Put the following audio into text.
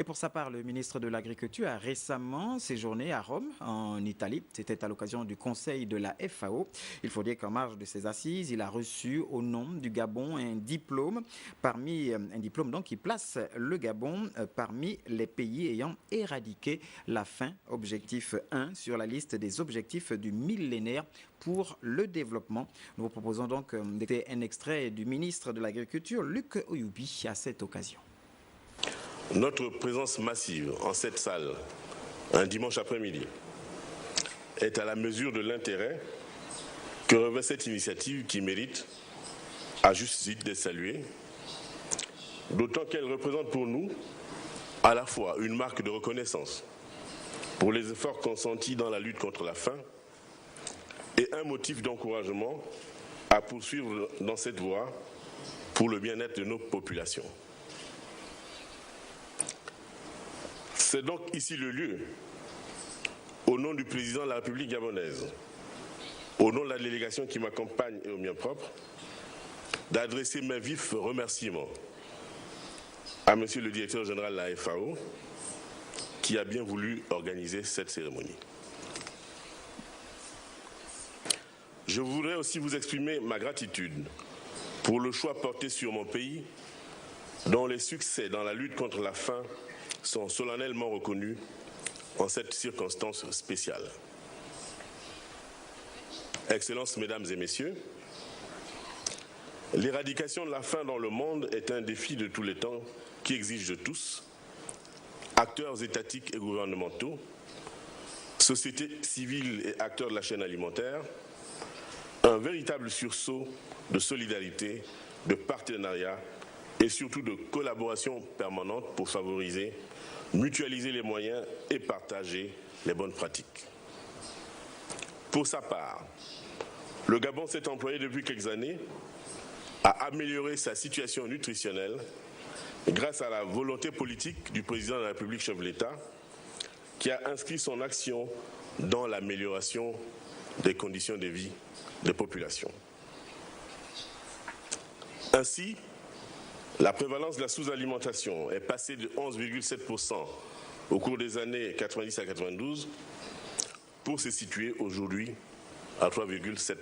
Et pour sa part, le ministre de l'Agriculture a récemment séjourné à Rome, en Italie. C'était à l'occasion du conseil de la FAO. Il faut dire qu'en marge de ses assises, il a reçu au nom du Gabon un diplôme donc qui place le Gabon parmi les pays ayant éradiqué la faim, objectif 1 sur la liste des objectifs du millénaire pour le développement. Nous vous proposons donc d'écouter un extrait du ministre de l'Agriculture, Luc Oyoubi, à cette occasion. Notre présence massive en cette salle, un dimanche après-midi, est à la mesure de l'intérêt que revêt cette initiative qui mérite, à juste titre, d'être saluée, d'autant qu'elle représente pour nous à la fois une marque de reconnaissance pour les efforts consentis dans la lutte contre la faim et un motif d'encouragement à poursuivre dans cette voie pour le bien-être de nos populations. C'est donc ici le lieu, au nom du président de la République gabonaise, au nom de la délégation qui m'accompagne et au mien propre, d'adresser mes vifs remerciements à Monsieur le directeur général de la FAO, qui a bien voulu organiser cette cérémonie. Je voudrais aussi vous exprimer ma gratitude pour le choix porté sur mon pays, dont les succès dans la lutte contre la faim sont solennellement reconnus en cette circonstance spéciale. Excellences, Mesdames et Messieurs, l'éradication de la faim dans le monde est un défi de tous les temps qui exige de tous, acteurs étatiques et gouvernementaux, sociétés civiles et acteurs de la chaîne alimentaire, un véritable sursaut de solidarité, de partenariat et surtout de collaboration permanente pour favoriser, mutualiser les moyens et partager les bonnes pratiques. Pour sa part, le Gabon s'est employé depuis quelques années à améliorer sa situation nutritionnelle grâce à la volonté politique du président de la République, chef de l'État, qui a inscrit son action dans l'amélioration des conditions de vie des populations. Ainsi, la prévalence de la sous-alimentation est passée de 11,7% au cours des années 90 à 92 pour se situer aujourd'hui à 3,7%.